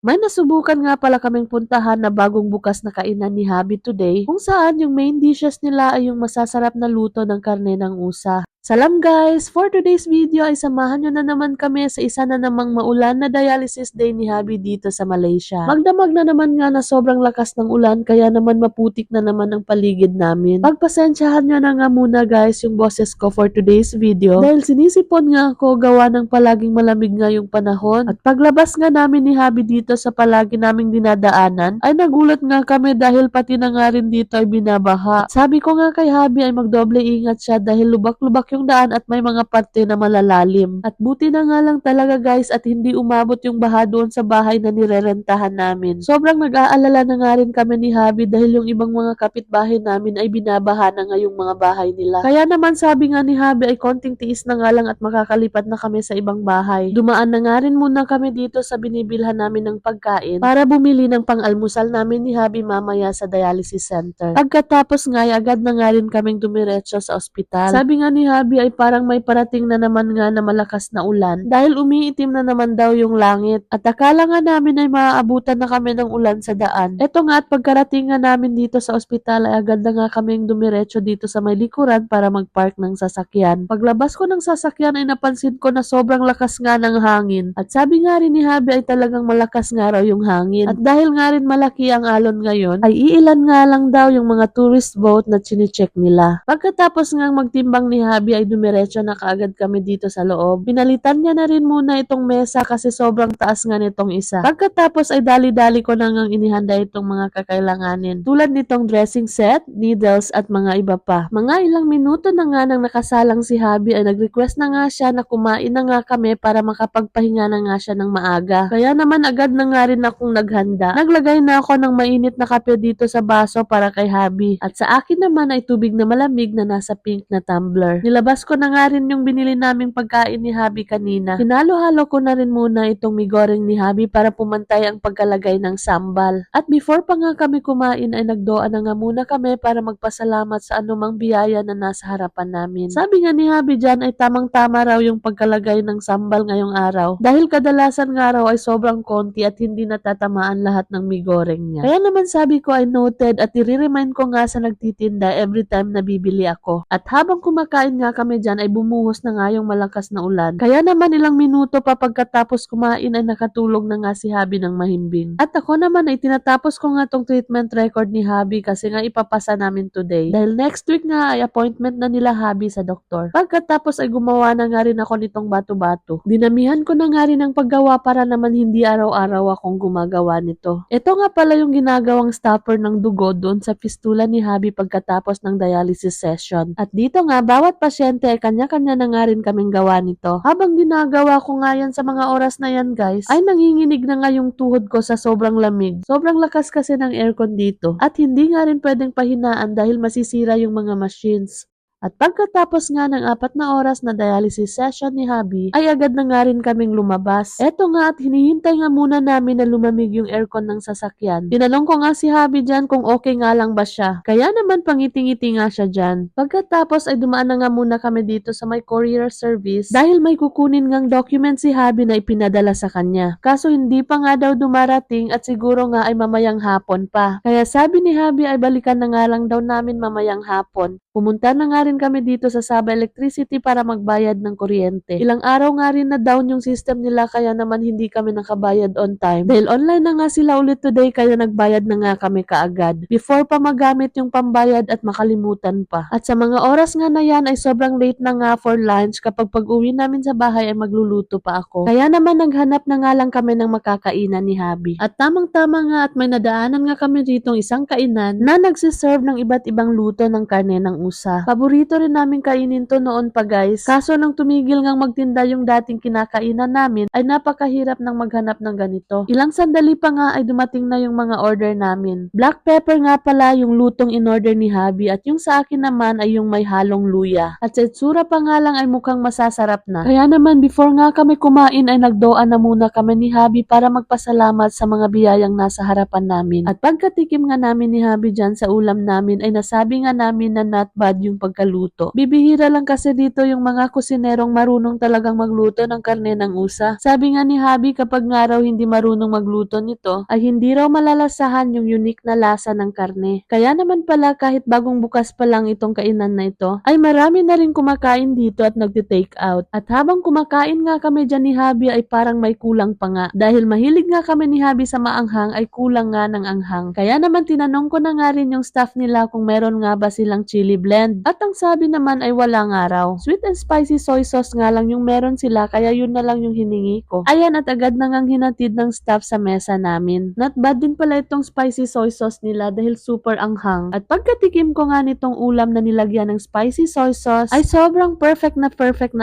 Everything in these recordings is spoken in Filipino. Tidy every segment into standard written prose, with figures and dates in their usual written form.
May nasubukan nga pala kaming puntahan na bagong bukas na kainan ni Habi today kung saan yung main dishes nila ay yung masasarap na luto ng karne ng usa. Salam guys! For today's video ay samahan nyo na naman kami sa isa na namang maulan na dialysis day ni Habi dito sa Malaysia. Magdamag na naman nga na sobrang lakas ng ulan kaya naman maputik na naman ang paligid namin. Pagpasensyahan nyo na nga muna guys yung boses ko for today's video dahil sinisipon nga ako gawa ng palaging malamig nga yung panahon. At paglabas nga namin ni Habi dito sa palagi naming dinadaanan ay nagulat nga kami dahil pati na nga rin dito ay binabaha. At sabi ko nga kay Habi ay magdoble ingat siya dahil lubak-lubak yung daan at may mga parte na malalalim. At buti na nga lang talaga guys at hindi umabot yung baha doon sa bahay na nirerentahan namin. Sobrang nag-aalala na nga rin kami ni Habi dahil yung ibang mga kapitbahay namin ay binabaha na nga yung mga bahay nila. Kaya naman sabi nga ni Habi ay konting tiis na nga lang at makakalipat na kami sa ibang bahay. Dumaan na nga rin muna kami dito sa binibilhan namin ng pagkain para bumili ng pang-almusal namin ni Habi mamaya sa dialysis center. Pagkatapos nga ay agad na nga rin kaming dumiretso sa ospital. Sabi nga ni Habi ay parang may parating na naman nga na malakas na ulan dahil umiitim na naman daw yung langit at akala nga namin ay maaabutan na kami ng ulan sa daan. Eto nga at pagkarating nga namin dito sa ospital ay agad na nga kaming dumiretso dito sa may likuran para magpark ng sasakyan. Paglabas ko ng sasakyan ay napansin ko na sobrang lakas nga ng hangin at sabi nga rin ni Habi ay talagang malakas nga raw yung hangin at dahil nga rin malaki ang alon ngayon ay iilan nga lang daw yung mga tourist boat na chine-check nila. Pagkatapos nga magtimbang ni Habi ay dumiretso na kaagad kami dito sa loob. Pinalitan niya na rin muna itong mesa kasi sobrang taas nga nitong isa. Pagkatapos ay dali-dali ko na ngang inihanda itong mga kakailanganin tulad nitong dressing set, needles at mga iba pa. Mga ilang minuto na nga nang nakasalang si Habi ay nag-request na nga siya na kumain na nga kami para makapagpahinga na nga siya ng maaga. Kaya naman agad na nga rin akong naghanda. Naglagay na ako ng mainit na kape dito sa baso para kay Habi. At sa akin naman ay tubig na malamig na nasa pink na tumbler. Nilabas ko na nga rin yung binili naming pagkain ni Habi kanina. Hinalo-halo ko na rin muna itong migoreng ni Habi para pumantay ang pagkalagay ng sambal. At before pa nga kami kumain ay nagdoa na nga muna kami para magpasalamat sa anumang biyaya na nasa harapan namin. Sabi nga ni Habi dyan ay tamang-tama raw yung pagkalagay ng sambal ngayong araw dahil kadalasan nga raw ay sobrang konti at hindi natatamaan lahat ng migoreng niya. Kaya naman sabi ko ay noted at i-remind ko nga sa nagtitinda every time na bibili ako. At habang kumakain nga kami dyan ay bumuhos na nga yung malakas na ulan. Kaya naman ilang minuto pa pagkatapos kumain ay nakatulog na nga si Habi ng mahimbing. At ako naman ay tinatapos ko nga tong treatment record ni Habi kasi nga ipapasa namin today. Dahil next week nga ay appointment na nila Habi sa doktor. Pagkatapos ay gumawa na nga rin ako nitong bato-bato. Dinamihan ko na nga rin ang paggawa para naman hindi araw-araw akong gumagawa nito. Ito nga pala yung ginagawang stopper ng dugo doon sa fistula ni Habi pagkatapos ng dialysis session. At dito nga bawat pasyente ay kanya-kanya na nga rin kaming gawa nito. Habang ginagawa ko nga yan sa mga oras na yan guys, ay nanginginig na nga yung tuhod ko sa sobrang lamig. Sobrang lakas kasi ng aircon dito. At hindi nga rin pwedeng pahinaan dahil masisira yung mga machines. At pagkatapos nga ng 4 na oras na dialysis session ni Habi, ay agad na nga rin kaming lumabas. Eto nga at hinihintay nga muna namin na lumamig yung aircon ng sasakyan. Tinanong ko nga si Habi dyan kung okay nga lang ba siya. Kaya naman pangiti-ngiti nga siya dyan. Pagkatapos ay dumaan na nga muna kami dito sa may courier service dahil may kukunin ngang document si Habi na ipinadala sa kanya. Kaso hindi pa nga daw dumarating at siguro nga ay mamayang hapon pa. Kaya sabi ni Habi ay balikan na nga lang daw namin mamayang hapon. Pumunta na nga rin kami dito sa Saba Electricity para magbayad ng kuryente. Ilang araw nga rin na down yung system nila kaya naman hindi kami nakabayad on time. Dahil online na nga sila ulit today kaya nagbayad na nga kami kaagad. Before pa magamit yung pambayad at makalimutan pa. At sa mga oras nga na yan ay sobrang late na nga for lunch kapag pag-uwi namin sa bahay ay magluluto pa ako. Kaya naman naghanap na nga lang kami ng makakainan ni Habi. At tamang-tama nga at may nadaanan nga kami ditong isang kainan na nagsiserve ng iba't ibang luto ng karne ng usa. Paborito rin namin kainin to noon pa guys. Kaso nang tumigil ngang magtinda yung dating kinakainan namin ay napakahirap nang maghanap ng ganito. Ilang sandali pa nga ay dumating na yung mga order namin. Black pepper nga pala yung lutong in-order ni Habi at yung sa akin naman ay yung may halong luya. At sa itsura pa nga lang ay mukhang masasarap na. Kaya naman before nga kami kumain ay nagdoa na muna kami ni Habi para magpasalamat sa mga biyayang nasa harapan namin. At pagkatikim nga namin ni Habi dyan sa ulam namin ay nasabi nga namin na not bad yung pagkaluto luto. Bibihira lang kasi dito yung mga kusinerong marunong talagang magluto ng karne ng usa. Sabi nga ni Habi kapag nga raw hindi marunong magluto nito, ay hindi raw malalasahan yung unique na lasa ng karne. Kaya naman pala kahit bagong bukas pa lang itong kainan na ito, ay marami na rin kumakain dito at nagti-take out. At habang kumakain nga kami dyan ni Habi ay parang may kulang pa nga. Dahil mahilig nga kami ni Habi sa maanghang ay kulang nga ng anghang. Kaya naman tinanong ko na nga rin yung staff nila kung meron nga ba silang chili blend. At ang sabi naman ay wala nga raw. Sweet and spicy soy sauce nga lang yung meron sila kaya yun na lang yung hiningi ko. Ayan at agad na ngang hinatid ng staff sa mesa namin. Not bad din pala itong spicy soy sauce nila dahil super anghang. At pagkatikim ko nga nitong ulam na nilagyan ng spicy soy sauce ay sobrang perfect na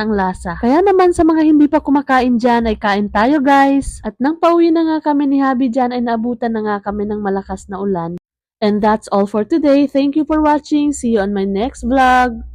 ang lasa. Kaya naman sa mga hindi pa kumakain dyan ay kain tayo guys. At nang pauwi na nga kami ni Habi dyan ay naabutan na nga kami ng malakas na ulan. And that's all for today. Thank you for watching. See you on my next vlog.